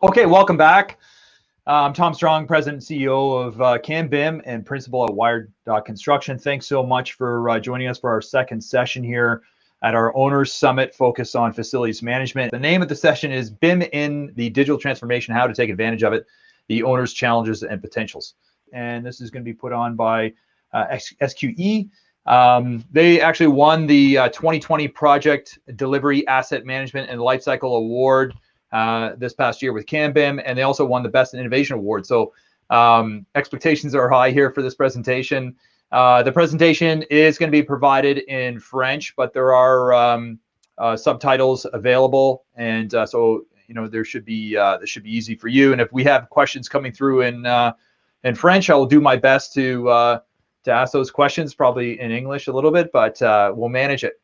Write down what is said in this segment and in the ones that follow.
Okay, welcome back. I'm Tom Strong, President and CEO of CanBIM and Principal at Wired Construction. Thanks so much for joining us for our second session here at our Owners Summit focused on facilities management. The name of the session is BIM in the Digital Transformation, How to Take Advantage of It, the Owners' Challenges and Potentials. And this is going to be put on by SQE. They actually won the 2020 Project Delivery Asset Management and Lifecycle Award this past year with CanBIM, and they also won the Best in Innovation Award. So expectations are high here for this presentation. The presentation is going to be provided in French, but there are subtitles available, and so this should be easy for you. And if we have questions coming through in French, I will do my best to ask those questions, probably in English a little bit, but we'll manage it.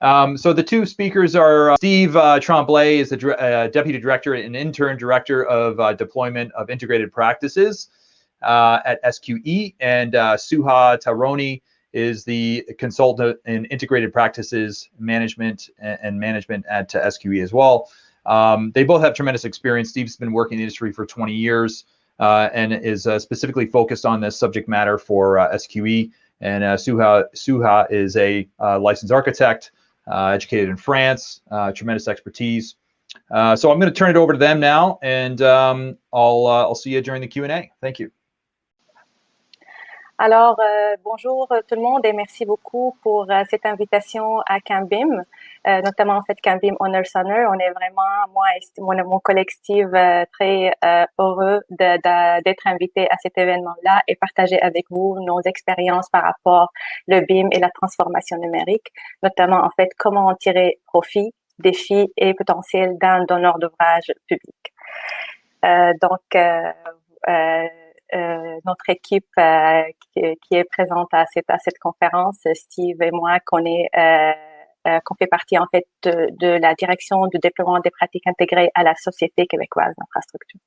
So the two speakers are Steve Tremblay is the Deputy Director and Intern Director of Deployment of Integrated Practices at SQE, and Suha Taroni is the Consultant in Integrated Practices Management and Management at SQE as well. They both have tremendous experience. Steve's been working in the industry for 20 years and is specifically focused on this subject matter for SQE, and Suha is a licensed architect, educated in France, tremendous expertise. So I'm going to turn it over to them now, and I'll see you during the Q&A. Thank you. Alors, bonjour tout le monde et merci beaucoup pour cette invitation à CanBIM, notamment en fait CanBIM Honor Center. On est vraiment, moi et mon collègue Steve, très heureux d'être invités à cet événement-là et partager avec vous nos expériences par rapport au BIM et la transformation numérique, notamment en fait comment en tirer profit, défis et potentiel d'un donneur d'ouvrage public. Notre équipe qui est présente à cette conférence, Steve et moi, qu'on fait partie en fait de la direction du déploiement des pratiques intégrées à la Société québécoise d'infrastructure.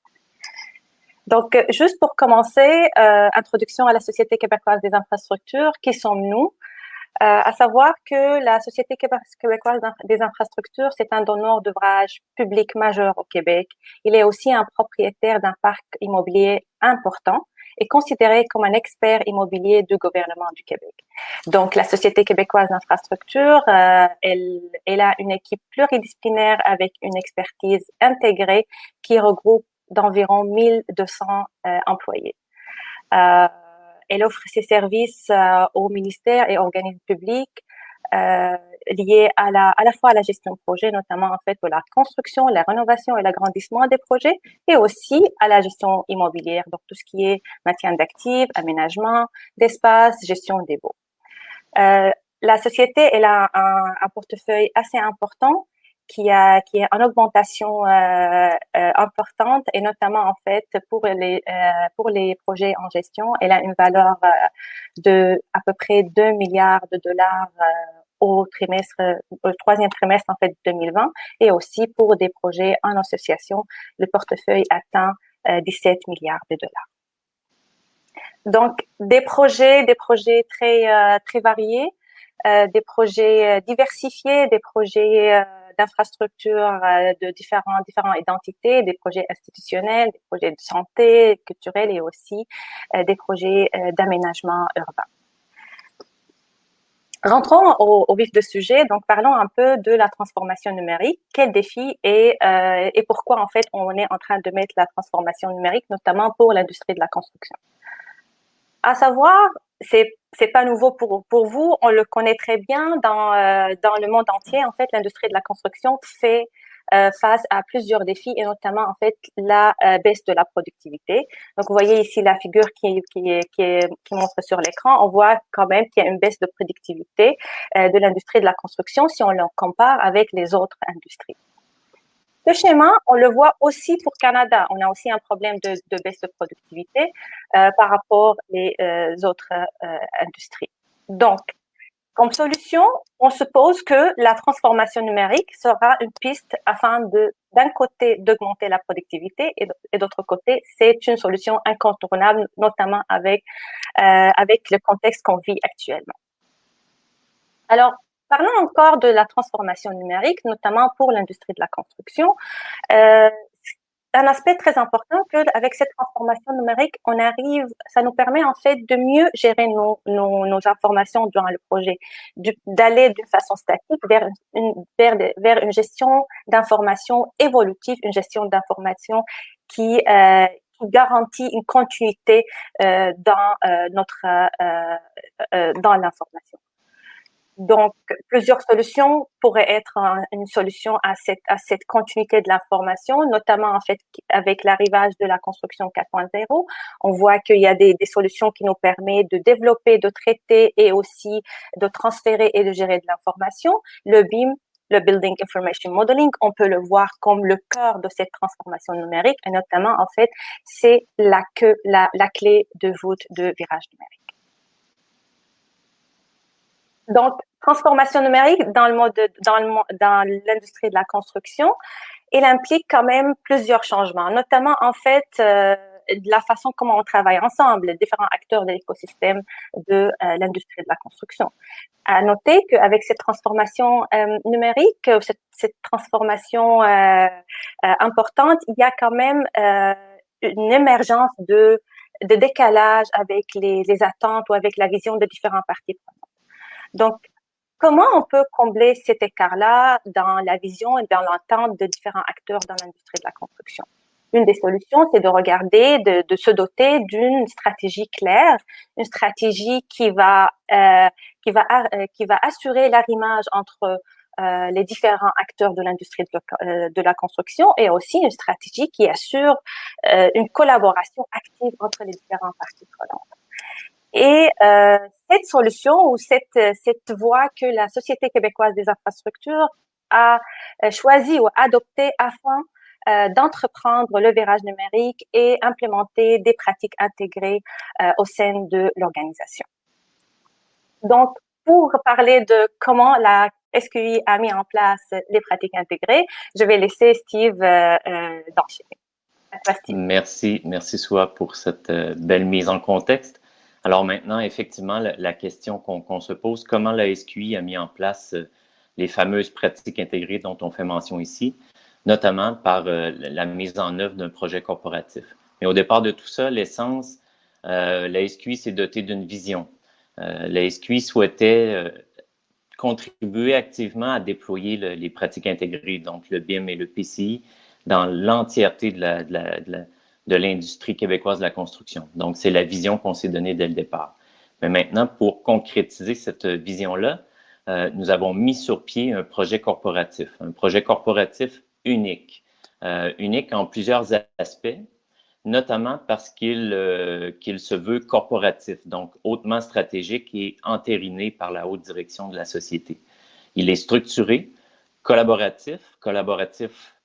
Donc, juste pour commencer, introduction à la Société québécoise des infrastructures. Qui sommes-nous? À savoir que la Société québécoise des infrastructures, c'est un donneur d'ouvrage public majeur au Québec. Il est aussi un propriétaire d'un parc immobilier important et considéré comme un expert immobilier du gouvernement du Québec. Donc, la Société québécoise d'infrastructure, elle a une équipe pluridisciplinaire avec une expertise intégrée qui regroupe d'environ 1200 employés. Elle offre ses services aux ministères et organismes publics liés à la fois à la gestion de projets, notamment en fait pour la construction, la rénovation et l'agrandissement des projets, et aussi à la gestion immobilière, donc tout ce qui est maintien d'actifs, aménagement d'espace, gestion des baux. La société, elle a un portefeuille assez important qui est en augmentation importante, et notamment en fait pour les projets en gestion, elle a une valeur de à peu près 2 milliards de dollars au troisième trimestre en fait 2020, et aussi pour des projets en association, le portefeuille atteint 17 milliards de dollars. Donc des projets très variés, des projets diversifiés, des projets d'infrastructures de différentes identités, des projets institutionnels, des projets de santé, culturels et aussi des projets d'aménagement urbain. Rentrons au vif du sujet, donc parlons un peu de la transformation numérique, quels défis et pourquoi en fait on est en train de mettre la transformation numérique, notamment pour l'industrie de la construction. À savoir, c'est pas nouveau pour vous, on le connaît très bien dans le monde entier. En fait, l'industrie de la construction fait face à plusieurs défis, et notamment en fait la baisse de la productivité. Donc, vous voyez ici la figure qui montre sur l'écran. On voit quand même qu'il y a une baisse de productivité de l'industrie de la construction si on le compare avec les autres industries. Ce schéma, on le voit aussi pour Canada. On a aussi un problème de baisse de productivité par rapport aux autres industries. Donc, comme solution, on suppose que la transformation numérique sera une piste afin d'un côté, d'augmenter la productivité, et d'autre côté, c'est une solution incontournable, notamment avec le contexte qu'on vit actuellement. Alors, parlons encore de la transformation numérique, notamment pour l'industrie de la construction. un aspect très important qu'avec cette transformation numérique, ça nous permet en fait de mieux gérer nos informations durant le projet, d'aller d'une façon statique vers une gestion d'informations évolutive, une gestion d'informations qui garantit une continuité dans dans l'information. Donc, plusieurs solutions pourraient être une solution à cette continuité de l'information, notamment en fait avec l'arrivage de la construction 4.0. On voit qu'il y a des solutions qui nous permettent de développer, de traiter et aussi de transférer et de gérer de l'information. Le BIM, le Building Information Modeling, on peut le voir comme le cœur de cette transformation numérique et notamment en fait, c'est la clé de voûte de virage numérique. Donc, transformation numérique dans l'industrie de la construction, il implique quand même plusieurs changements, notamment en fait de la façon comment on travaille ensemble, les différents acteurs de l'écosystème de l'industrie de la construction. À noter qu'avec cette transformation numérique, cette transformation importante, il y a quand même une émergence de décalage avec les attentes ou avec la vision de différentes parties prenantes. Donc, comment on peut combler cet écart-là dans la vision et dans l'entente de différents acteurs dans l'industrie de la construction? Une des solutions, c'est de regarder, de se doter d'une stratégie claire, une stratégie qui va assurer l'arrimage entre les différents acteurs de l'industrie de la construction et aussi une stratégie qui assure une collaboration active entre les différentes parties prenantes. Et cette solution ou cette voie que la Société québécoise des infrastructures a choisi ou adopté afin d'entreprendre le virage numérique et implémenter des pratiques intégrées au sein de l'organisation. Donc, pour parler de comment la SQI a mis en place les pratiques intégrées, je vais laisser Steve d'enchaîner. Merci Soua pour cette belle mise en contexte. Alors maintenant, effectivement, la question qu'on se pose, comment la SQI a mis en place les fameuses pratiques intégrées dont on fait mention ici, notamment par la mise en œuvre d'un projet corporatif. Mais au départ de tout ça, l'essence, la SQI s'est dotée d'une vision. La SQI souhaitait contribuer activement à déployer les pratiques intégrées, donc le BIM et le PCI, dans l'entièreté de l'industrie québécoise de la construction. Donc, c'est la vision qu'on s'est donnée dès le départ. Mais maintenant, pour concrétiser cette vision-là, nous avons mis sur pied un projet corporatif unique, unique en plusieurs aspects, notamment parce qu'il se veut corporatif, donc hautement stratégique et entériné par la haute direction de la société. Il est structuré, collaboratif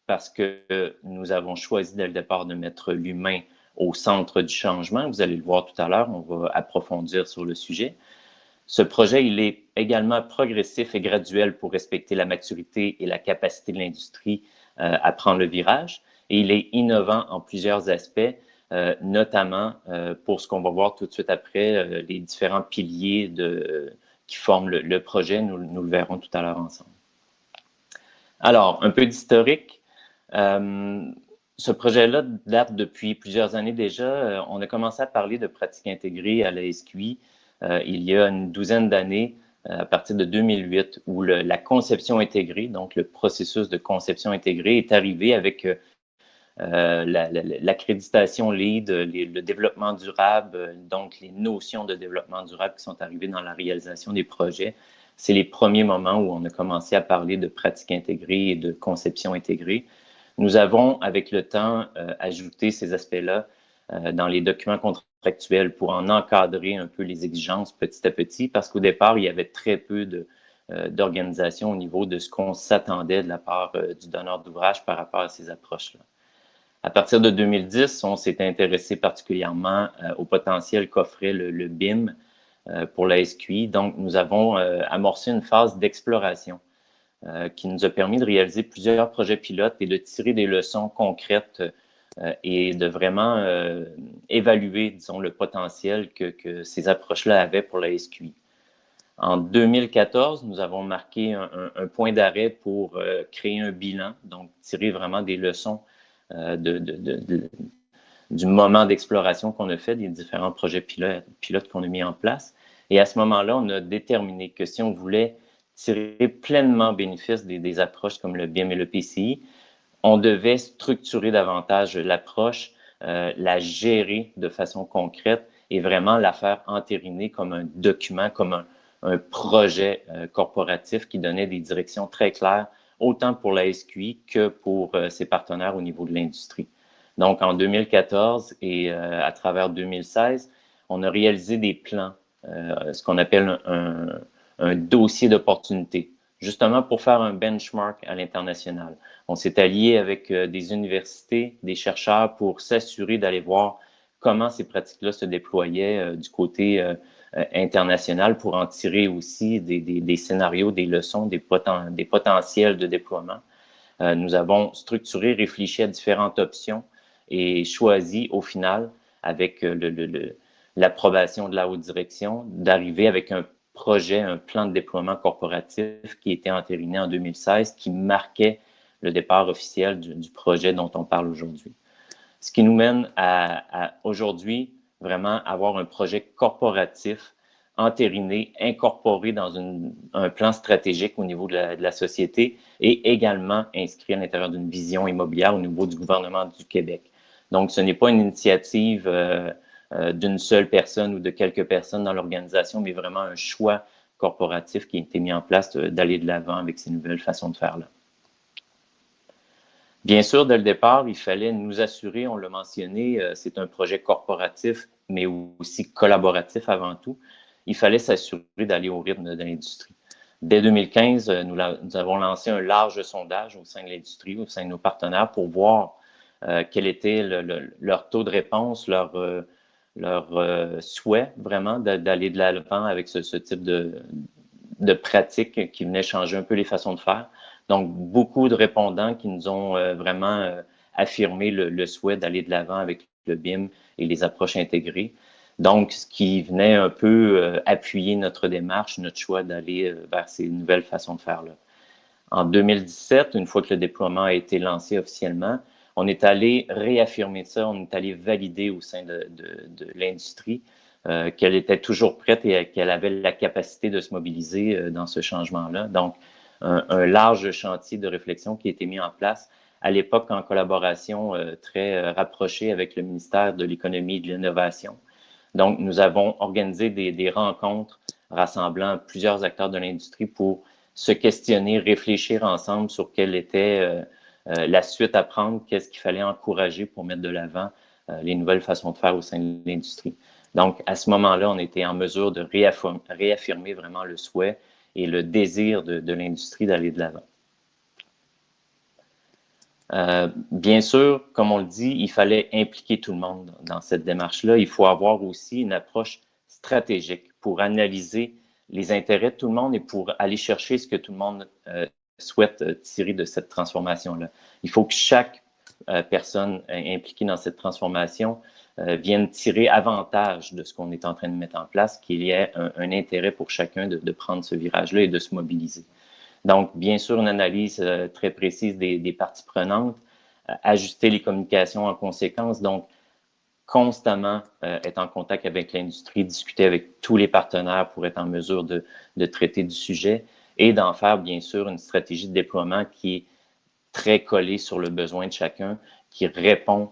parce que nous avons choisi dès le départ de mettre l'humain au centre du changement. Vous allez le voir tout à l'heure, on va approfondir sur le sujet. Ce projet, il est également progressif et graduel pour respecter la maturité et la capacité de l'industrie à prendre le virage. Et il est innovant en plusieurs aspects, notamment pour ce qu'on va voir tout de suite après, les différents piliers qui forment le projet. Nous le verrons tout à l'heure ensemble. Alors, un peu d'historique. Ce projet-là date depuis plusieurs années déjà. On a commencé à parler de pratiques intégrées à la SQI il y a une douzaine d'années, à partir de 2008, où la conception intégrée, donc le processus de conception intégrée, est arrivé avec l'accréditation LEED, le développement durable, donc les notions de développement durable qui sont arrivées dans la réalisation des projets. C'est les premiers moments où on a commencé à parler de pratiques intégrées et de conception intégrée. Nous avons, avec le temps, ajouté ces aspects-là dans les documents contractuels pour en encadrer un peu les exigences petit à petit, parce qu'au départ, il y avait très peu d'organisation au niveau de ce qu'on s'attendait de la part du donneur d'ouvrage par rapport à ces approches-là. À partir de 2010, on s'est intéressé particulièrement au potentiel qu'offrait le BIM pour la SQI. Donc, nous avons amorcé une phase d'exploration qui nous a permis de réaliser plusieurs projets pilotes et de tirer des leçons concrètes et de vraiment évaluer, disons, le potentiel que ces approches-là avaient pour la SQI. En 2014, nous avons marqué un point d'arrêt pour créer un bilan, donc tirer vraiment des leçons du moment d'exploration qu'on a fait, des différents projets pilotes qu'on a mis en place. Et à ce moment-là, on a déterminé que si on voulait tirer pleinement bénéfice des approches comme le BIM et le PCI, on devait structurer davantage l'approche, la gérer de façon concrète et vraiment la faire entériner comme un document, comme un projet corporatif qui donnait des directions très claires, autant pour la SQI que pour ses partenaires au niveau de l'industrie. Donc, en 2014 et à travers 2016, on a réalisé des plans, ce qu'on appelle un dossier d'opportunité, justement pour faire un benchmark à l'international. On s'est allié avec des universités, des chercheurs pour s'assurer d'aller voir comment ces pratiques-là se déployaient du côté international pour en tirer aussi des scénarios, des leçons, des potentiels de déploiement. Nous avons structuré, réfléchi à différentes options et choisi au final, avec l'approbation de la haute direction, d'arriver avec un projet, un plan de déploiement corporatif qui était entériné en 2016, qui marquait le départ officiel du projet dont on parle aujourd'hui. Ce qui nous mène à aujourd'hui, vraiment avoir un projet corporatif entériné, incorporé dans un plan stratégique au niveau de la société et également inscrit à l'intérieur d'une vision immobilière au niveau du gouvernement du Québec. Donc, ce n'est pas une initiative d'une seule personne ou de quelques personnes dans l'organisation, mais vraiment un choix corporatif qui a été mis en place d'aller de l'avant avec ces nouvelles façons de faire-là. Bien sûr, dès le départ, il fallait nous assurer, on l'a mentionné, c'est un projet corporatif, mais aussi collaboratif avant tout. Il fallait s'assurer d'aller au rythme de l'industrie. Dès 2015, nous avons lancé un large sondage au sein de l'industrie, au sein de nos partenaires, pour voir quel était leur taux de réponse, leur souhait vraiment d'aller de l'avant avec ce type de pratique qui venait changer un peu les façons de faire. Donc, beaucoup de répondants qui nous ont vraiment affirmé le souhait d'aller de l'avant avec le BIM et les approches intégrées. Donc, ce qui venait un peu appuyer notre démarche, notre choix d'aller vers ces nouvelles façons de faire-là. En 2017, une fois que le déploiement a été lancé officiellement, on est allé réaffirmer ça, on est allé valider au sein de l'industrie qu'elle était toujours prête et qu'elle avait la capacité de se mobiliser dans ce changement-là. Donc, un large chantier de réflexion qui a été mis en place à l'époque en collaboration très rapprochée avec le ministère de l'Économie et de l'Innovation. Donc, nous avons organisé des rencontres rassemblant plusieurs acteurs de l'industrie pour se questionner, réfléchir ensemble sur quelle était la suite à prendre, qu'est-ce qu'il fallait encourager pour mettre de l'avant les nouvelles façons de faire au sein de l'industrie. Donc, à ce moment-là, on était en mesure de réaffirmer vraiment le souhait et le désir de l'industrie d'aller de l'avant. Bien sûr, comme on le dit, il fallait impliquer tout le monde dans cette démarche-là. Il faut avoir aussi une approche stratégique pour analyser les intérêts de tout le monde et pour aller chercher ce que tout le monde souhaite tirer de cette transformation-là. Il faut que chaque personne impliquée dans cette transformation vienne tirer avantage de ce qu'on est en train de mettre en place, qu'il y ait un intérêt pour chacun de prendre ce virage-là et de se mobiliser. Donc, bien sûr, une analyse très précise des parties prenantes, ajuster les communications en conséquence, donc constamment être en contact avec l'industrie, discuter avec tous les partenaires pour être en mesure de traiter du sujet et d'en faire, bien sûr, une stratégie de déploiement qui est très collée sur le besoin de chacun, qui répond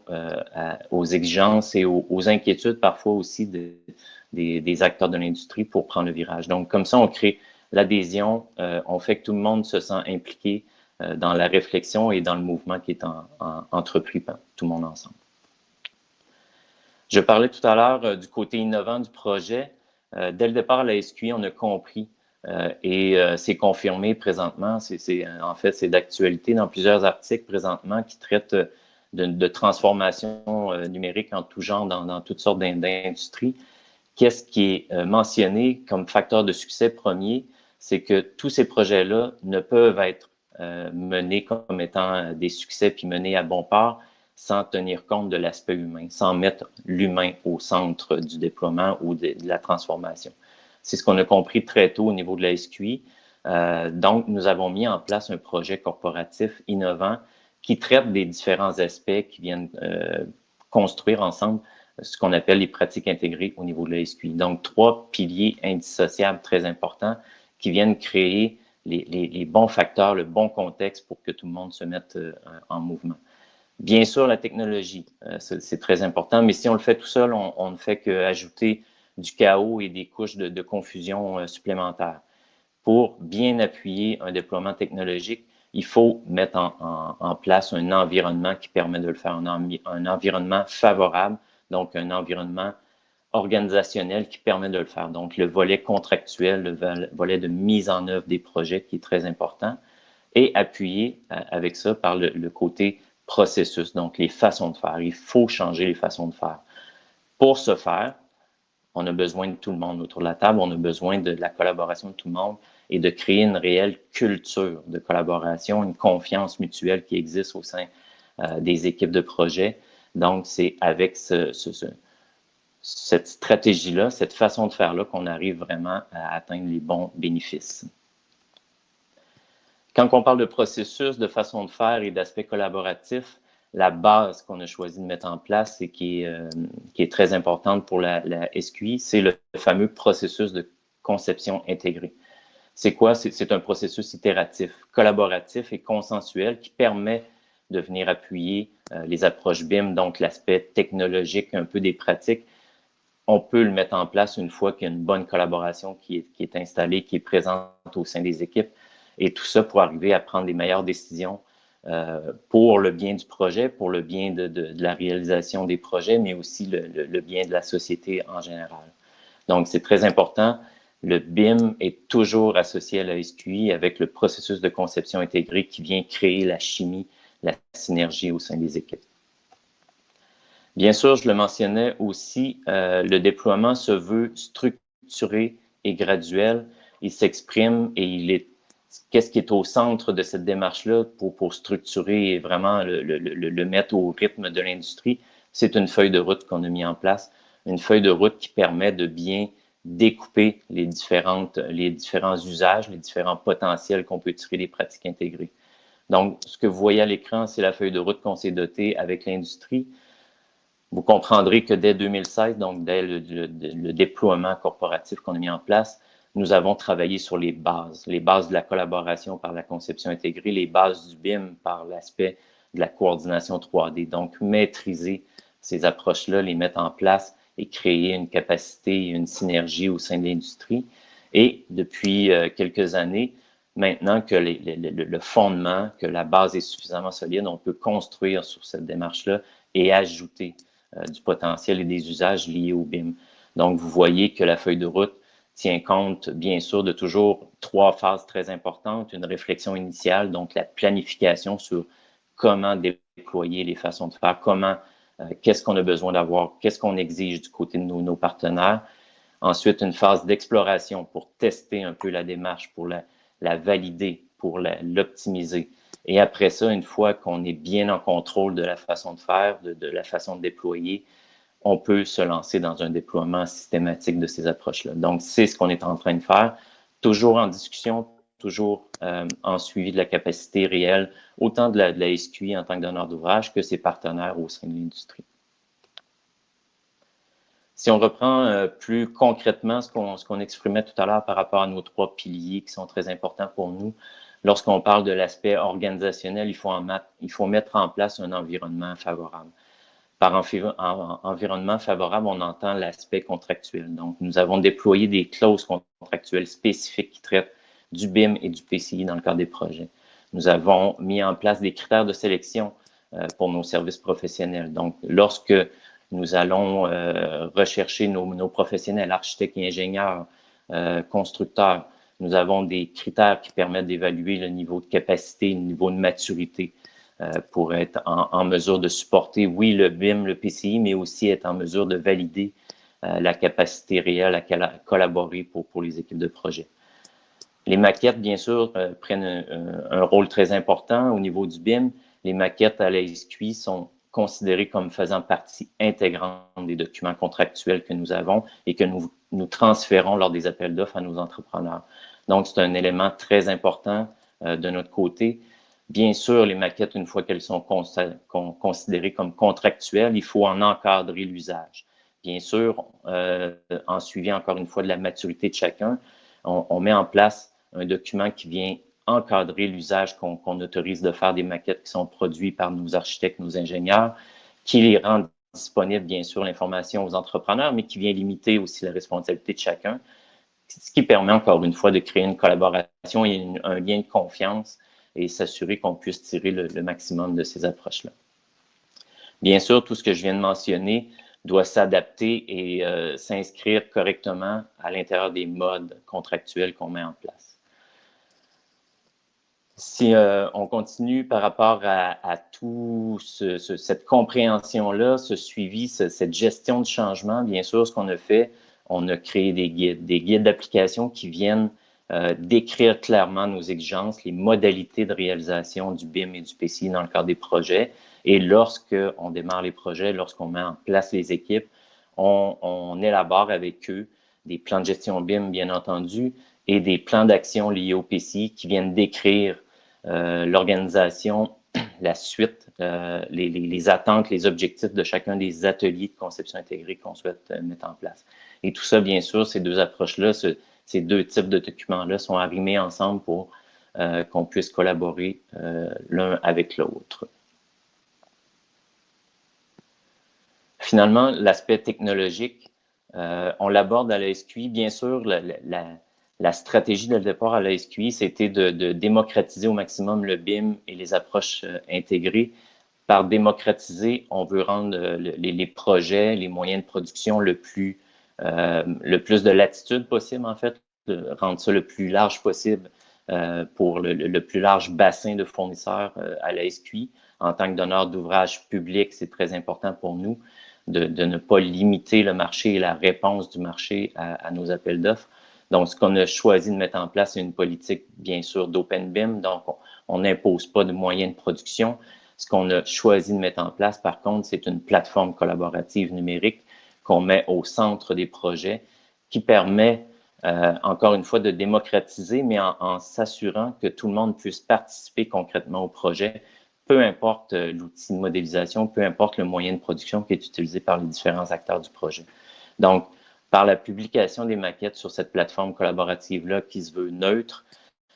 aux exigences et aux inquiétudes parfois aussi des acteurs de l'industrie pour prendre le virage. Donc, comme ça, on crée l'adhésion, on fait que tout le monde se sent impliqué dans la réflexion et dans le mouvement qui est entrepris par tout le monde ensemble. Je parlais tout à l'heure du côté innovant du projet. Dès le départ, à la SQI, on a compris et c'est confirmé présentement. En fait, c'est d'actualité dans plusieurs articles présentement qui traitent de transformation numérique en tout genre dans toutes sortes d'industries. Qu'est-ce qui est mentionné comme facteur de succès premier? C'est que tous ces projets-là ne peuvent être menés comme étant des succès puis menés à bon port sans tenir compte de l'aspect humain, sans mettre l'humain au centre du déploiement ou de la transformation. C'est ce qu'on a compris très tôt au niveau de la SQI. Donc, nous avons mis en place un projet corporatif innovant qui traitent des différents aspects qui viennent construire ensemble ce qu'on appelle les pratiques intégrées au niveau de la SQI. Donc, 3 piliers indissociables très importants qui viennent créer les bons facteurs, le bon contexte pour que tout le monde se mette en mouvement. Bien sûr, la technologie, c'est très important, mais si on le fait tout seul, on ne fait qu'ajouter du chaos et des couches de confusion supplémentaires. Pour bien appuyer un déploiement technologique, il faut mettre en place un environnement qui permet de le faire, un environnement favorable, donc un environnement organisationnel qui permet de le faire. Donc, le volet contractuel, le volet de mise en œuvre des projets qui est très important, et appuyé avec ça par le côté processus, donc les façons de faire. Il faut changer les façons de faire. Pour ce faire, on a besoin de tout le monde autour de la table, on a besoin de la collaboration de tout le monde et de créer une réelle culture de collaboration, une confiance mutuelle qui existe au sein des équipes de projet. Donc, c'est avec cette stratégie-là, cette façon de faire-là qu'on arrive vraiment à atteindre les bons bénéfices. Quand on parle de processus, de façon de faire et d'aspect collaboratif, la base qu'on a choisi de mettre en place et qui est très importante pour la SQI, c'est le fameux processus de conception intégrée. C'est quoi? C'est un processus itératif, collaboratif et consensuel qui permet de venir appuyer les approches BIM, donc l'aspect technologique, un peu des pratiques. On peut le mettre en place une fois qu'il y a une bonne collaboration qui est installée, qui est présente au sein des équipes. Et tout ça pour arriver à prendre les meilleures décisions pour le bien du projet, pour le bien de la réalisation des projets, mais aussi le bien de la société en général. Donc, c'est très important. Le BIM est toujours associé à la SQI avec le processus de conception intégrée qui vient créer la chimie, la synergie au sein des équipes. Bien sûr, je le mentionnais aussi, le déploiement se veut structuré et graduel. Il s'exprime et il est qu'est-ce qui est au centre de cette démarche-là pour structurer et vraiment le mettre au rythme de l'industrie? C'est une feuille de route qu'on a mis en place, une feuille de route qui permet de bien découper les différents usages, les différents potentiels qu'on peut tirer des pratiques intégrées. Donc, ce que vous voyez à l'écran, c'est la feuille de route qu'on s'est dotée avec l'industrie. Vous comprendrez que dès 2016, donc dès le déploiement corporatif qu'on a mis en place, nous avons travaillé sur les bases de la collaboration par la conception intégrée, les bases du BIM par l'aspect de la coordination 3D. Donc, maîtriser ces approches-là, les mettre en place et créer une capacité, une synergie au sein de l'industrie. Et depuis quelques années, maintenant que le fondement, que la base est suffisamment solide, on peut construire sur cette démarche-là et ajouter du potentiel et des usages liés au BIM. Donc, vous voyez que la feuille de route tient compte, bien sûr, de toujours 3 phases très importantes. Une réflexion initiale, donc la planification sur comment déployer les façons de faire, qu'est-ce qu'on a besoin d'avoir, qu'est-ce qu'on exige du côté de nos partenaires. Ensuite, une phase d'exploration pour tester un peu la démarche, pour la valider, pour l'optimiser. Et après ça, une fois qu'on est bien en contrôle de la façon de faire, de la façon de déployer, on peut se lancer dans un déploiement systématique de ces approches-là. Donc, c'est ce qu'on est en train de faire, toujours en discussion, toujours en suivi de la capacité réelle, autant de la SQI en tant que donneur d'ouvrage que ses partenaires au sein de l'industrie. Si on reprend plus concrètement ce qu'on exprimait tout à l'heure par rapport à nos 3 piliers qui sont très importants pour nous, lorsqu'on parle de l'aspect organisationnel, il faut mettre en place un environnement favorable. Par environnement favorable, on entend l'aspect contractuel. Donc, nous avons déployé des clauses contractuelles spécifiques qui traitent du BIM et du PCI dans le cadre des projets. Nous avons mis en place des critères de sélection pour nos services professionnels. Donc, lorsque nous allons rechercher nos professionnels, architectes et ingénieurs, constructeurs, nous avons des critères qui permettent d'évaluer le niveau de capacité, le niveau de maturité, pour être en mesure de supporter, oui, le BIM, le PCI, mais aussi être en mesure de valider la capacité réelle à collaborer pour les équipes de projet. Les maquettes, bien sûr, prennent un rôle très important au niveau du BIM. Les maquettes à la SQI sont considérées comme faisant partie intégrante des documents contractuels que nous avons et que nous transférons lors des appels d'offres à nos entrepreneurs. Donc, c'est un élément très important de notre côté. Bien sûr, les maquettes, une fois qu'elles sont considérées comme contractuelles, il faut en encadrer l'usage. Bien sûr, en suivi encore une fois de la maturité de chacun, on met en place un document qui vient encadrer l'usage qu'on autorise de faire des maquettes qui sont produites par nos architectes, nos ingénieurs, qui les rendent disponibles, bien sûr, l'information aux entrepreneurs, mais qui vient limiter aussi la responsabilité de chacun, ce qui permet encore une fois de créer une collaboration et un lien de confiance et s'assurer qu'on puisse tirer le maximum de ces approches-là. Bien sûr, tout ce que je viens de mentionner doit s'adapter et s'inscrire correctement à l'intérieur des modes contractuels qu'on met en place. Si on continue par rapport à tout cette compréhension-là, ce suivi, cette gestion de changement, bien sûr, ce qu'on a fait, on a créé des guides d'application qui viennent décrire clairement nos exigences, les modalités de réalisation du BIM et du PCI dans le cadre des projets. Et lorsqu'on démarre les projets, lorsqu'on met en place les équipes, on élabore avec eux des plans de gestion BIM, bien entendu, et des plans d'action liés au PCI qui viennent décrire l'organisation, la suite, les attentes, les objectifs de chacun des ateliers de conception intégrée qu'on souhaite mettre en place. Et tout ça, bien sûr, ces deux approches-là, ces deux types de documents-là sont arrimés ensemble pour qu'on puisse collaborer l'un avec l'autre. Finalement, l'aspect technologique, on l'aborde à la SQI. Bien sûr, la stratégie dès le départ à la SQI, c'était de démocratiser au maximum le BIM et les approches intégrées. Par démocratiser, on veut rendre les projets, les moyens de production le plus de latitude possible, en fait, rendre ça le plus large possible pour le plus large bassin de fournisseurs à la SQI. En tant que donneur d'ouvrages publics, c'est très important pour nous de ne pas limiter le marché et la réponse du marché à nos appels d'offres. Donc, ce qu'on a choisi de mettre en place, c'est une politique, bien sûr, d'Open BIM. Donc, on n'impose pas de moyens de production. Ce qu'on a choisi de mettre en place, par contre, c'est une plateforme collaborative numérique qu'on met au centre des projets qui permet, encore une fois, de démocratiser, mais en s'assurant que tout le monde puisse participer concrètement au projet, peu importe l'outil de modélisation, peu importe le moyen de production qui est utilisé par les différents acteurs du projet. Donc, par la publication des maquettes sur cette plateforme collaborative-là qui se veut neutre,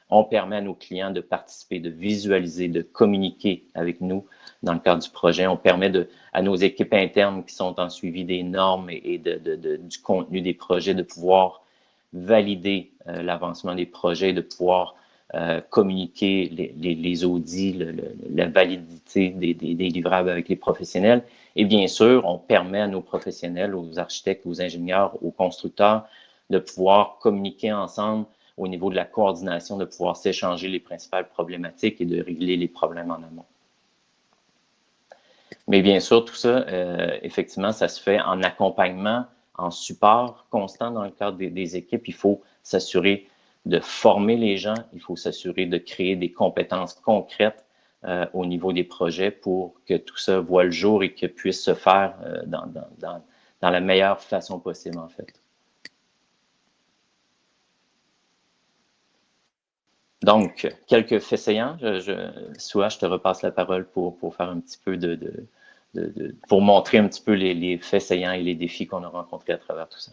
on permet à nos clients de participer, de visualiser, de communiquer avec nous dans le cadre du projet. On permet à nos équipes internes qui sont en suivi des normes et du contenu des projets de pouvoir valider l'avancement des projets, de pouvoir communiquer les audits, la validité des livrables avec les professionnels. Et bien sûr, on permet à nos professionnels, aux architectes, aux ingénieurs, aux constructeurs, de pouvoir communiquer ensemble au niveau de la coordination, de pouvoir s'échanger les principales problématiques et de régler les problèmes en amont. Mais bien sûr, tout ça, effectivement, ça se fait en accompagnement, en support constant dans le cadre des équipes. Il faut s'assurer de former les gens, il faut s'assurer de créer des compétences concrètes au niveau des projets pour que tout ça voit le jour et que puisse se faire dans la meilleure façon possible, en fait. Donc, quelques faits saillants. Soua, je te repasse la parole pour faire un petit peu pour montrer un petit peu les faits saillants et les défis qu'on a rencontrés à travers tout ça.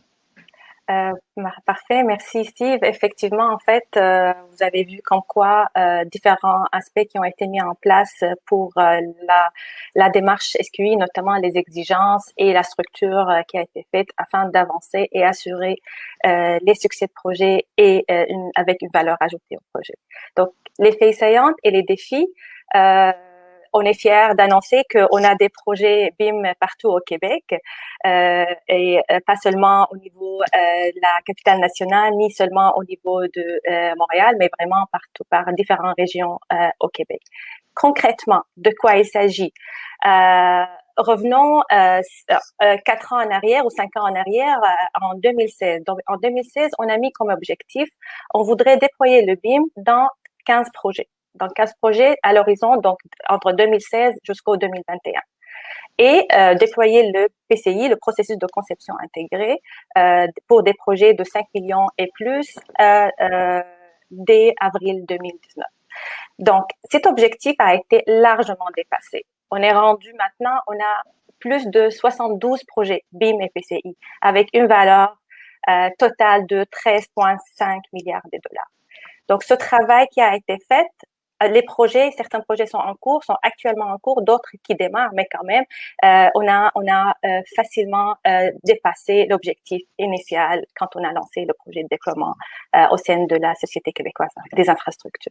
Parfait, merci Steve. Effectivement, en fait, vous avez vu comme quoi différents aspects qui ont été mis en place pour la démarche SQI, notamment les exigences et la structure qui a été faite afin d'avancer et assurer les succès de projet et avec une valeur ajoutée au projet. Donc, les faits saillants et les défis. On est fiers d'annoncer qu'on a des projets BIM partout au Québec et pas seulement au niveau de la capitale nationale, ni seulement au niveau de Montréal, mais vraiment partout, par différentes régions au Québec. Concrètement, de quoi il s'agit? Revenons 4 ans en arrière ou 5 ans en arrière, en 2016. Donc, en 2016, on a mis comme objectif, on voudrait déployer le BIM dans 15 projets. Donc 15 projets à l'horizon, donc entre 2016 jusqu'au 2021. Et déployer le PCI, le processus de conception intégré, pour des projets de 5 millions et plus dès avril 2019. Donc, cet objectif a été largement dépassé. On est rendu maintenant, on a plus de 72 projets BIM et PCI avec une valeur totale de 13,5 milliards de dollars. Donc, ce travail qui a été fait, certains projets sont en cours, sont actuellement en cours, d'autres qui démarrent, mais quand même, on a facilement dépassé l'objectif initial quand on a lancé le projet de déploiement au sein de la Société québécoise des infrastructures.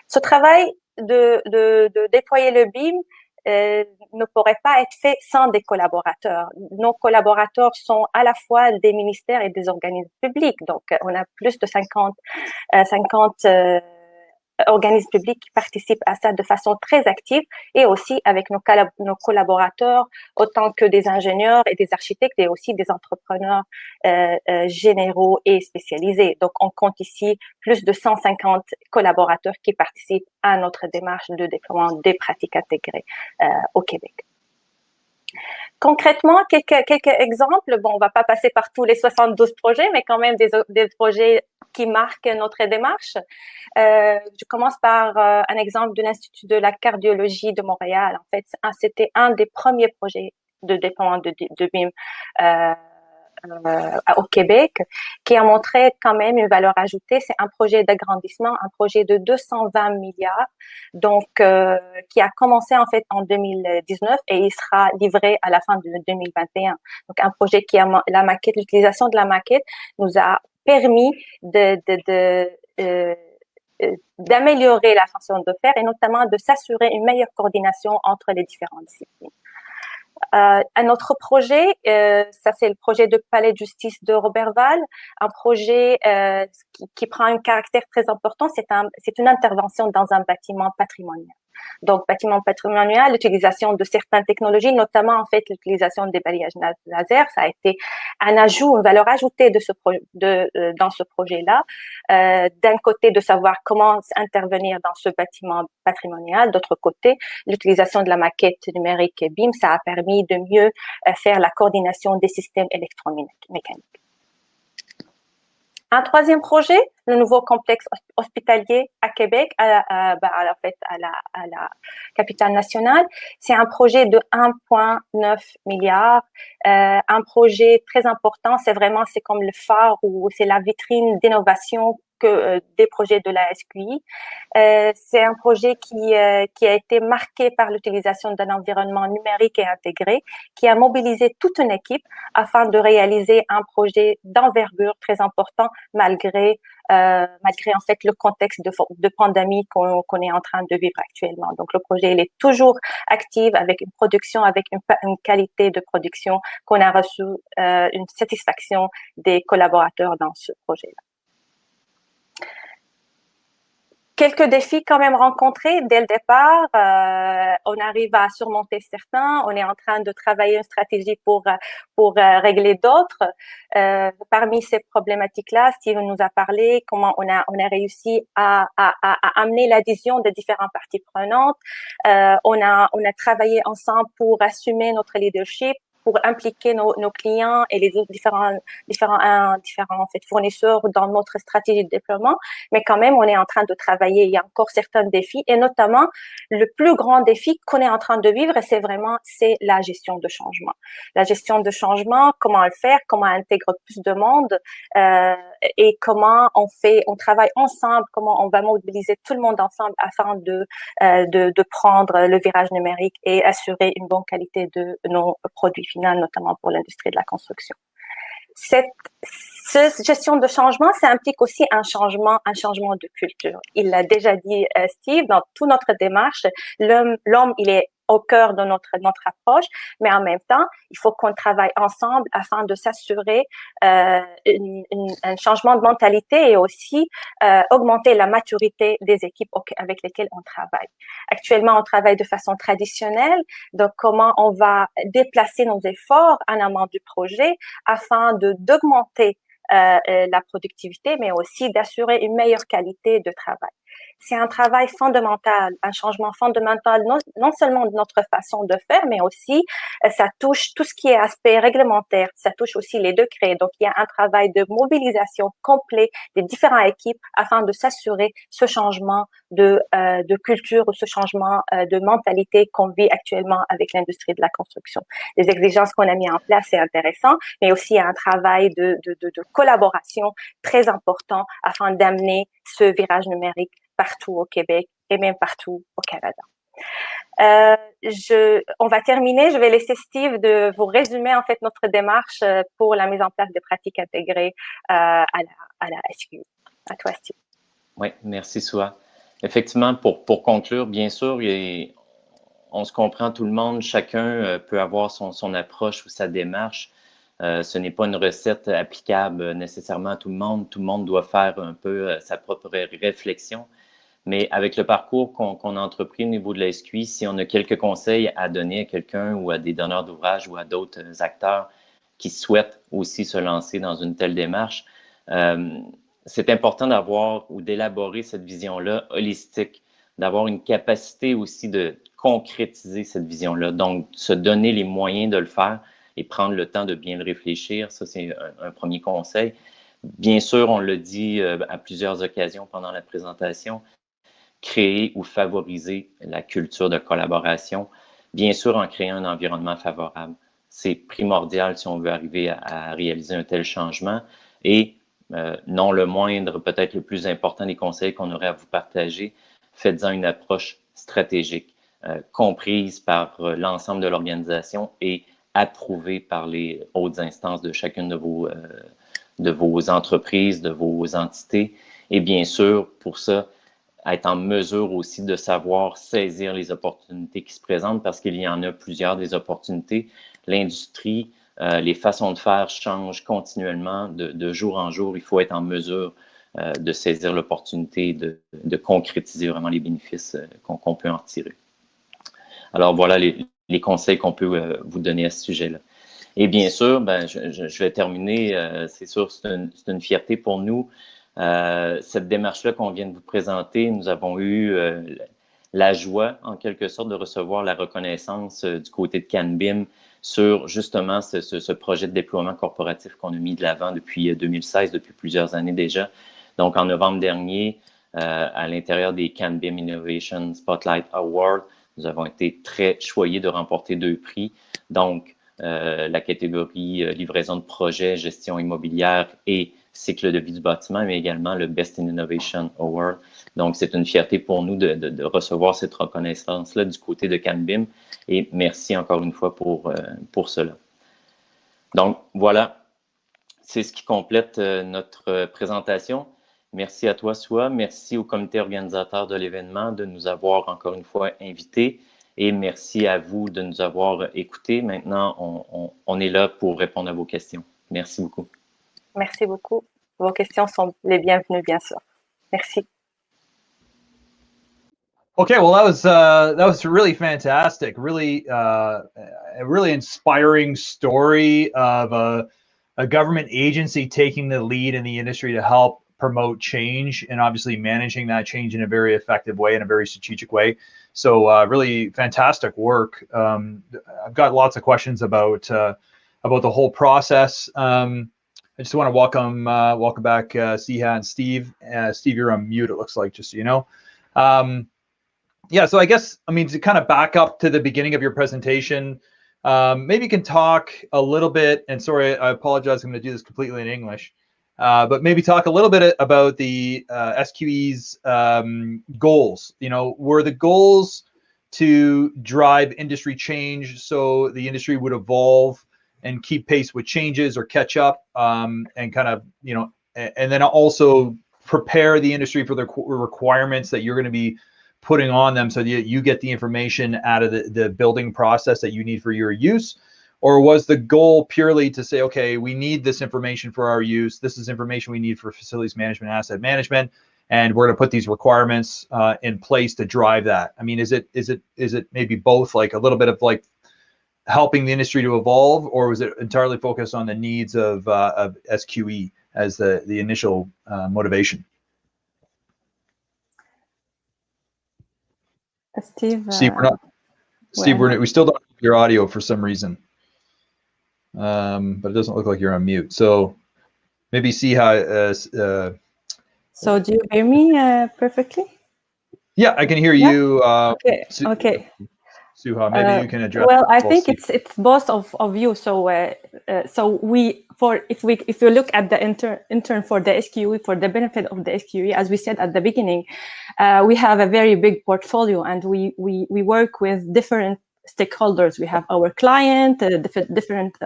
Ce travail de déployer le BIM ne pourrait pas être fait sans des collaborateurs. Nos collaborateurs sont à la fois des ministères et des organismes publics. Donc, on a plus de 50 organismes publics qui participent à ça de façon très active et aussi avec nos collaborateurs, autant que des ingénieurs et des architectes et aussi des entrepreneurs généraux et spécialisés. Donc, on compte ici plus de 150 collaborateurs qui participent à notre démarche de déploiement des pratiques intégrées au Québec. Concrètement, quelques exemples. Bon, on va pas passer par tous les 72 projets, mais quand même des projets qui marquent notre démarche. Je commence par un exemple de l'Institut de la cardiologie de Montréal. En fait, c'était un des premiers projets de déploiement de BIM au Québec, qui a montré quand même une valeur ajoutée. C'est un projet d'agrandissement, un projet de 220 milliards, donc qui a commencé en fait en 2019 et il sera livré à la fin de 2021. Donc un projet qui a la maquette, l'utilisation de la maquette nous a permis d'améliorer la façon de faire et notamment de s'assurer une meilleure coordination entre les différentes disciplines. Un autre projet, ça c'est le projet de Palais de justice de Roberval, un projet qui prend un caractère très important, c'est une intervention dans un bâtiment patrimonial. Donc, bâtiment patrimonial, l'utilisation de certaines technologies, notamment en fait l'utilisation des balayages laser, ça a été un ajout, une valeur ajoutée dans ce projet-là. D'un côté, de savoir comment intervenir dans ce bâtiment patrimonial. D'autre côté, l'utilisation de la maquette numérique BIM, ça a permis de mieux faire la coordination des systèmes électromécaniques. Un troisième projet, le nouveau complexe hospitalier à Québec, à la capitale nationale. C'est un projet de 1,9 milliard. Un projet très important. C'est comme le phare ou c'est la vitrine d'innovation des projets de la SQI. C'est un projet qui a été marqué par l'utilisation d'un environnement numérique et intégré, qui a mobilisé toute une équipe afin de réaliser un projet d'envergure très important malgré en fait le contexte de pandémie qu'on est en train de vivre actuellement. Donc le projet il est toujours actif avec une production, avec une qualité de production qu'on a reçu une satisfaction des collaborateurs dans ce projet-là. Quelques défis quand même rencontrés dès le départ. On arrive à surmonter certains. On est en train de travailler une stratégie pour régler d'autres. Parmi ces problématiques-là, Steve nous a parlé comment on a réussi à amener l'adhésion de différentes parties prenantes. On a travaillé ensemble pour assumer notre leadership, pour impliquer nos clients et les autres différents en fait, fournisseurs dans notre stratégie de déploiement. Mais quand même, on est en train de travailler. Il y a encore certains défis et notamment le plus grand défi qu'on est en train de vivre, c'est la gestion de changement. La gestion de changement, comment le faire, comment intégrer plus de monde et comment on travaille ensemble, comment on va mobiliser tout le monde ensemble afin de prendre le virage numérique et assurer une bonne qualité de nos produits finaux, notamment pour l'industrie de la construction. Cette gestion de changement, ça implique aussi un changement de culture. Il l'a déjà dit Steve, dans toute notre démarche, l'homme, il est au cœur de notre approche, mais en même temps, il faut qu'on travaille ensemble afin de s'assurer un changement de mentalité et aussi augmenter la maturité des équipes avec lesquelles on travaille. Actuellement, on travaille de façon traditionnelle, donc comment on va déplacer nos efforts en amont du projet afin d'augmenter la productivité, mais aussi d'assurer une meilleure qualité de travail. c'est un travail fondamental, un changement fondamental, non seulement de notre façon de faire, mais aussi ça touche tout ce qui est aspect réglementaire, ça touche aussi les décrets. Donc, il y a un travail de mobilisation complet des différentes équipes afin de s'assurer ce changement de culture ou ce changement de mentalité qu'on vit actuellement avec l'industrie de la construction. Les exigences qu'on a mis en place, c'est intéressant, mais aussi un travail de collaboration très important afin d'amener ce virage numérique partout au Québec et même partout au Canada. On va terminer. Je vais laisser Steve de vous résumer en fait notre démarche pour la mise en place des pratiques intégrées à la SQI. À toi, Steve. Oui, merci, Soua. Effectivement, pour conclure, bien sûr, on se comprend tout le monde, chacun peut avoir son approche ou sa démarche. Ce n'est pas une recette applicable nécessairement à tout le monde. Tout le monde doit faire un peu sa propre réflexion. Mais avec le parcours qu'on a entrepris au niveau de la SQI, si on a quelques conseils à donner à quelqu'un ou à des donneurs d'ouvrages ou à d'autres acteurs qui souhaitent aussi se lancer dans une telle démarche, c'est important d'avoir ou d'élaborer cette vision-là holistique, d'avoir une capacité aussi de concrétiser cette vision-là. Donc, se donner les moyens de le faire et prendre le temps de bien le réfléchir. Ça, c'est un premier conseil. Bien sûr, on l'a dit à plusieurs occasions pendant la présentation, créer ou favoriser la culture de collaboration, bien sûr en créant un environnement favorable. C'est primordial si on veut arriver à réaliser un tel changement. Et non le moindre, peut-être le plus important des conseils qu'on aurait à vous partager, faites-en une approche stratégique, comprise par l'ensemble de l'organisation et approuvée par les hautes instances de chacune de vos entreprises, de vos entités. Et bien sûr, pour ça, être en mesure aussi de savoir saisir les opportunités qui se présentent parce qu'il y en a plusieurs des opportunités. L'industrie, les façons de faire changent continuellement de jour en jour. Il faut être en mesure de saisir l'opportunité, de concrétiser vraiment les bénéfices qu'on peut en tirer. Alors voilà les conseils qu'on peut vous donner à ce sujet-là. Et bien sûr, je vais terminer, c'est sûr, c'est une fierté pour nous. Cette démarche-là qu'on vient de vous présenter, nous avons eu la joie, en quelque sorte, de recevoir la reconnaissance du côté de CanBIM sur justement ce projet de déploiement corporatif qu'on a mis de l'avant depuis 2016, depuis plusieurs années déjà. Donc, en novembre dernier, à l'intérieur des CanBIM Innovation Spotlight Awards, nous avons été très choyés de remporter 2 prix. Donc, la catégorie livraison de projets, gestion immobilière et cycle de vie du bâtiment, mais également le Best in Innovation Award. Donc, c'est une fierté pour nous de recevoir cette reconnaissance-là du côté de CanBIM et merci encore une fois pour cela. Donc, voilà, c'est ce qui complète notre présentation. Merci à toi, Soua. Merci au comité organisateur de l'événement de nous avoir encore une fois invités et merci à vous de nous avoir écoutés. Maintenant, on est là pour répondre à vos questions. Merci beaucoup. Merci beaucoup. Vos questions sont les bienvenues, bien sûr. Merci. Okay, well, that was really fantastic. Really, a really inspiring story of a government agency taking the lead in the industry to help promote change and obviously managing that change in a very effective way, in a very strategic way. So really fantastic work. I've got lots of questions about the whole process. I just want to welcome back Siha and Steve. Steve, you're on mute, it looks like, just so you know. Yeah, so I guess, I mean, to kind of back up to the beginning of your presentation, maybe you can talk a little bit, and sorry, I apologize, I'm going to do this completely in English, but maybe talk a little bit about the SQE's goals. You know, were the goals to drive industry change so the industry would evolve and keep pace with changes or catch up, and kind of, you know, and then also prepare the industry for the requirements that you're going to be putting on them so that you get the information out of the building process that you need for your use? Or was the goal purely to say, okay, we need this information for our use, this is information we need for facilities management, asset management, and we're going to put these requirements in place to drive that? I mean, is it maybe both, like a little bit of like helping the industry to evolve, or was it entirely focused on the needs of SQE as the initial motivation? Steve. Steve, we still don't have your audio for some reason, but it doesn't look like you're on mute. So maybe see how. So do you hear me perfectly? Yeah, I can hear you. Okay. Okay. Suha, maybe you can address. Well, I think it's both of you. So so if you look at the intern for the SQE, for the benefit of the SQE, as we said at the beginning, we have a very big portfolio, and we work with different stakeholders. We have our client, different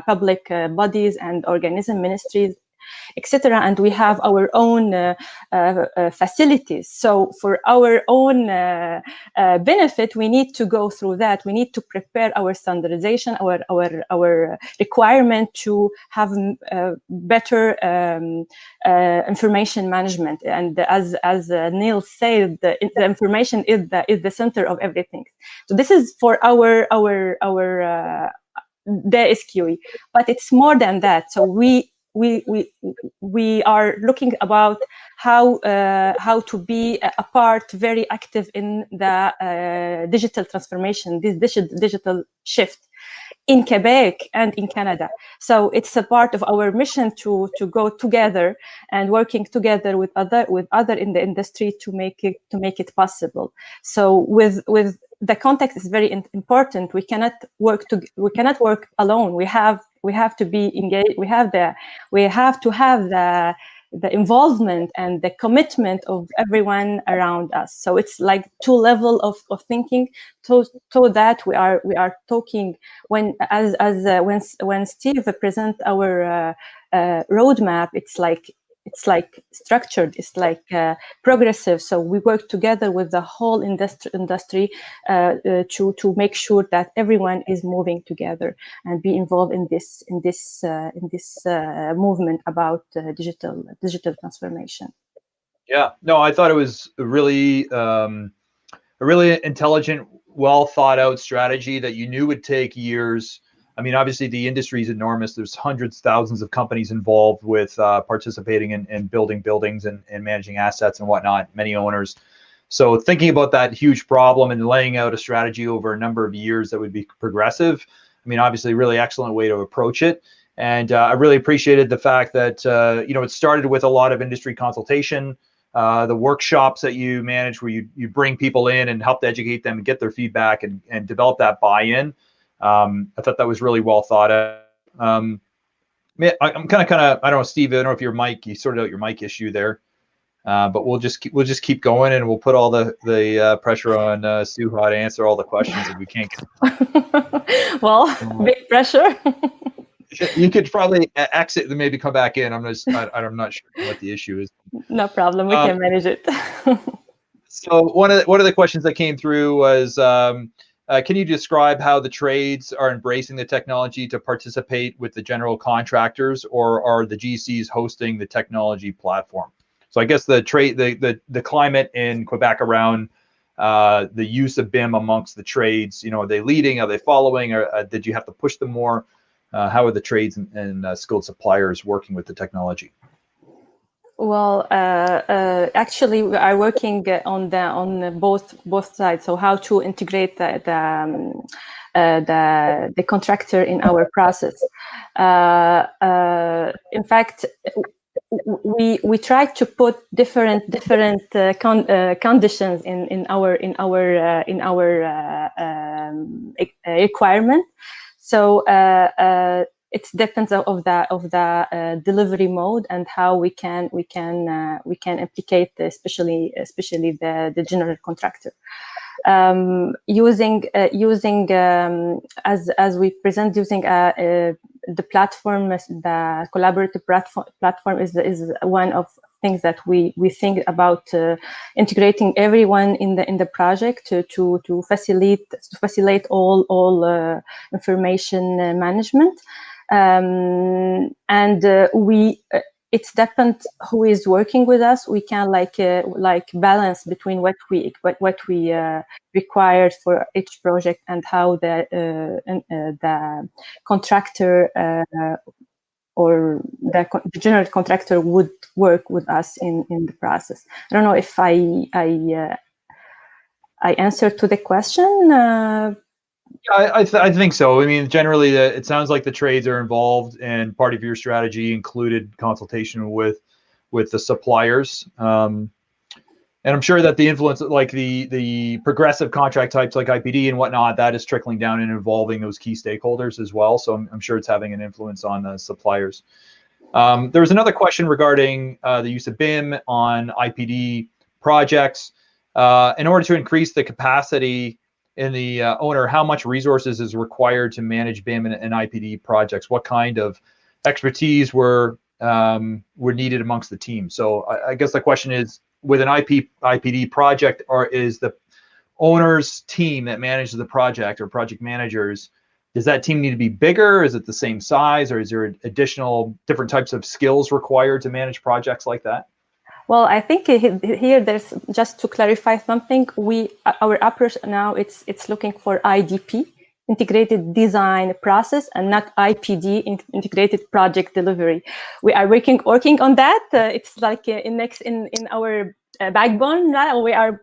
public bodies and organism, ministries, etc. And we have our own facilities. So for our own benefit, we need to go through that. We need to prepare our standardization, our requirement to have better information management. And as Neil said, the information is the center of everything. So this is for our the SQE, but it's more than that. So we are looking about how to be a part very active in the digital transformation, this digital shift in Quebec and in Canada. So it's a part of our mission to go together and working together with other in the industry to make it possible. So with the context is very important. We cannot work alone. We have to be engaged. We have to have the involvement and the commitment of everyone around us. So it's like two level of thinking. So that we are talking when Steve present our roadmap. It's like structured. It's like progressive. So we work together with the whole industry to make sure that everyone is moving together and be involved in this movement about digital transformation. Yeah, no, I thought it was a really intelligent, well thought out strategy that you knew would take years. I mean, obviously the industry is enormous. There's hundreds, thousands of companies involved with participating in building buildings and managing assets and whatnot, many owners. So thinking about that huge problem and laying out a strategy over a number of years that would be progressive, I mean, obviously really excellent way to approach it. And I really appreciated the fact that, it started with a lot of industry consultation, the workshops that you manage where you bring people in and help to educate them and get their feedback and develop that buy-in. I thought that was really well thought out. I'm kind of, I don't know, Steve, I don't know if you sorted out your mic issue there, but we'll just keep going, and we'll put all the pressure on Suha to answer all the questions if we can't get. Well, big pressure. You could probably exit and maybe come back in. I'm not sure what the issue is. No problem. We can manage it. So one of the questions that came through was, can you describe how the trades are embracing the technology to participate with the general contractors, or are the GCs hosting the technology platform? So I guess the climate in Quebec around the use of BIM amongst the trades, are they leading? Are they following? Or did you have to push them more? How are the trades and skilled suppliers working with the technology? Well, actually, we are working on both sides. So how to integrate the contractor in our process. In fact, we try to put different conditions in our requirement. So it depends of the delivery mode and how we can implicate especially the general contractor. Using as we present, using the platform, the collaborative platform is one of things that we think about integrating everyone in the project to facilitate all information management. It depends who is working with us. We can like balance between what we required for each project and how the contractor or the general contractor would work with us in the process. I don't know if I answered to the question. I think so. I mean, generally, it sounds like the trades are involved, and part of your strategy included consultation with the suppliers. And I'm sure that the influence, like the progressive contract types like IPD and whatnot, that is trickling down and involving those key stakeholders as well. So I'm sure it's having an influence on the suppliers. There was another question regarding the use of BIM on IPD projects. In order to increase the capacity in the owner, how much resources is required to manage BIM and IPD projects? What kind of expertise were needed amongst the team? So I guess the question is, with an IPD project, or is the owner's team that manages the project or project managers, does that team need to be bigger? Is it the same size, or is there additional different types of skills required to manage projects like that? Well, I think here there's, just to clarify something, our approach now it's looking for IDP, integrated design process, and not IPD, integrated project delivery. We are working on that. It's like in our backbone now. We are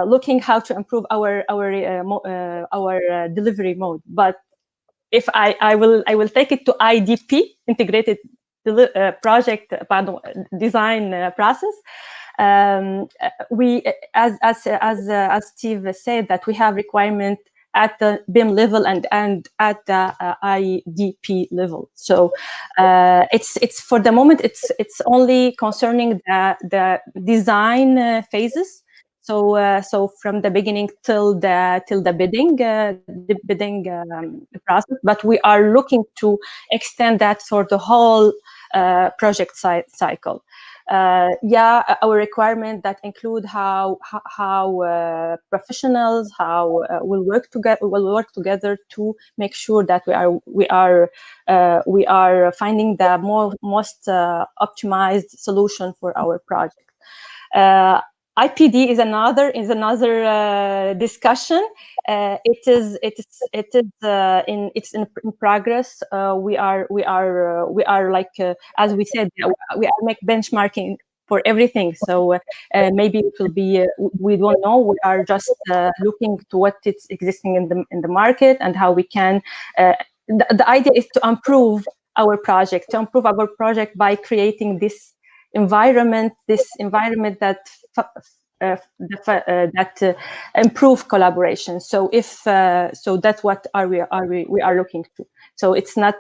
looking how to improve our delivery mode. But if I will take it to IDP, integrated project design process. We, as Steve said, that we have requirement at the BIM level and at the IDP level. So it's for the moment it's only concerning the design phases. So from the beginning till the bidding process, but we are looking to extend that for the whole project cycle. Our requirement that include how professionals will work together to make sure that we are finding the most optimized solution for our project. IPD is another discussion. It's in progress. We are like as we said, we are make benchmarking for everything. So maybe it will be we don't know. We are just looking to what is existing in the market and how we can. The idea is to improve our project by creating this environment that improve collaboration. So so that's what we are looking to. So it's not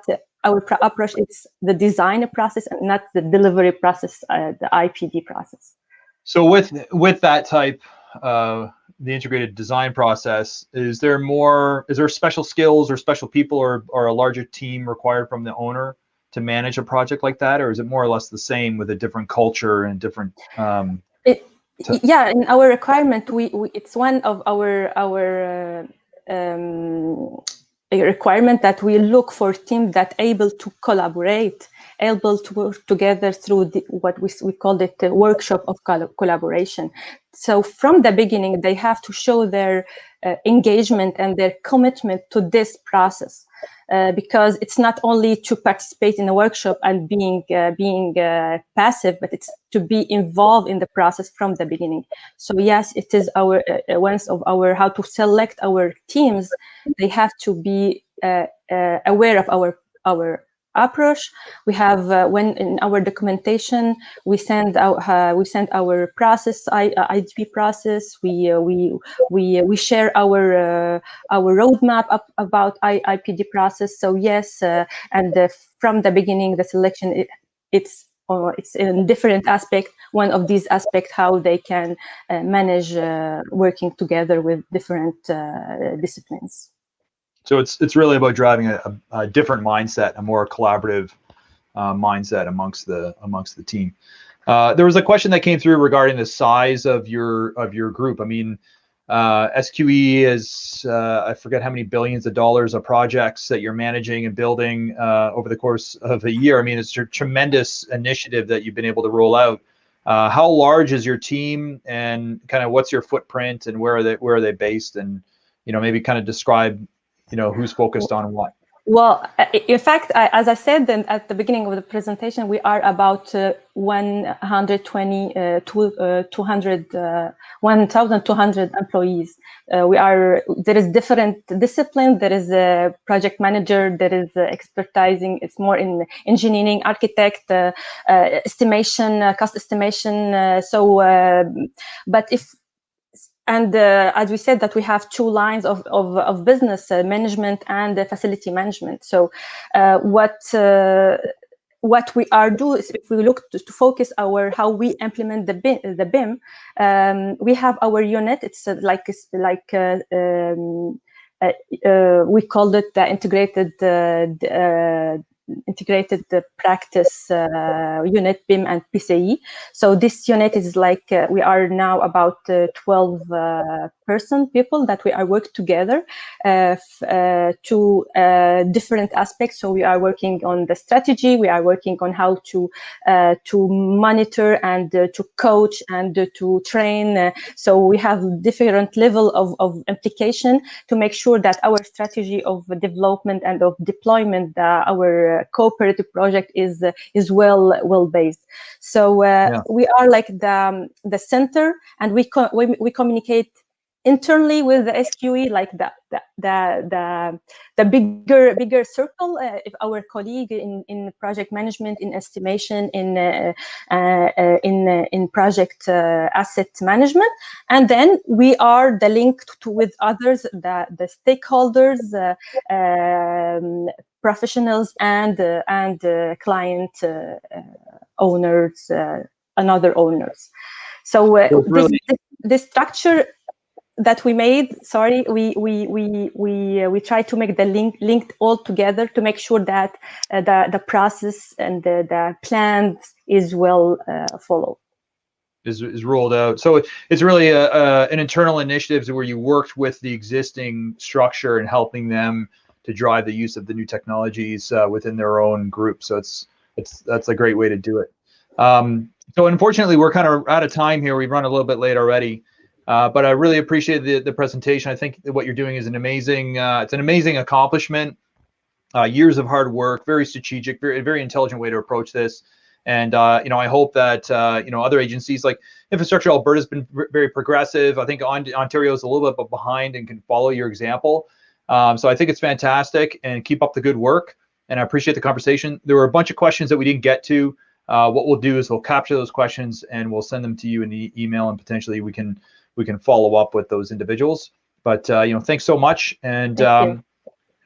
our approach; it's the design process and not the delivery process, the IPD process. So with that type, the integrated design process, is there special skills or special people or a larger team required from the owner to manage a project like that, or is it more or less the same with a different culture and different? Yeah, in our requirement, it's one of our requirement that we look for teams that able to collaborate, able to work together through what we call it the workshop of collaboration. So from the beginning, they have to show their engagement and their commitment to this process. Because it's not only to participate in a workshop and being passive, but it's to be involved in the process from the beginning. So yes, it is our one of our how to select our teams. They have to be aware of our approach. We have when in our documentation we send our process IDP process. We share our roadmap about IPD process. So yes, and from the beginning the selection it's in different aspect. One of these aspects how they can manage working together with different disciplines. So it's really about driving a different mindset, a more collaborative mindset amongst the team. There was a question that came through regarding the size of your group. I mean, SQE is I forget how many billions of dollars of projects that you're managing and building over the course of a year. I mean, it's a tremendous initiative that you've been able to roll out. How large is your team, and kind of what's your footprint, and where are they based, and maybe kind of describe who's focused on what? Well, in fact, as I said at the beginning of the presentation, we are about 120 to 1,200 employees. There is different discipline. There is a project manager. There is expertising. It's more in engineering, architect, estimation, cost estimation. But if And as we said, that we have two lines of business, management and facility management. So what we are doing is, if we look to focus how we implement the BIM, we have our unit. It's we called it the integrated practice unit, BIM and PCE. So this unit is we are now about 12 people that we are working together to different aspects. So we are working on the strategy, we are working on how to monitor and to coach and to train. So we have different level of implication to make sure that our strategy of development and of deployment, our cooperative project is well based. So we are like the center, and we communicate internally with the SQE, like the bigger circle, if our colleague in project management, in estimation, in project asset management, and then we are the link with others, the stakeholders, professionals, and client owners and other owners. So this structure that we made, we try to make the linked all together to make sure that the process and the plans is well followed. Is rolled out. So it's really an internal initiative where you worked with the existing structure and helping them to drive the use of the new technologies within their own group. So that's a great way to do it. So unfortunately, we're kind of out of time here. We've run a little bit late already. But I really appreciate the presentation. I think that what you're doing is it's an amazing accomplishment. Years of hard work, very strategic, very intelligent way to approach this. And I hope that other agencies like Infrastructure Alberta has been very progressive. I think Ontario is a little bit behind and can follow your example. So I think it's fantastic, and keep up the good work. And I appreciate the conversation. There were a bunch of questions that we didn't get to. What we'll do is we'll capture those questions and we'll send them to you in the email, and potentially we can follow up with those individuals. But thanks so much, and we're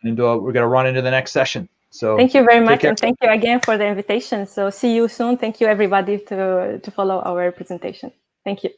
going to run into the next session. So thank you very much, and thank you again for the invitation. So see you soon. Thank you everybody to follow our presentation. Thank you.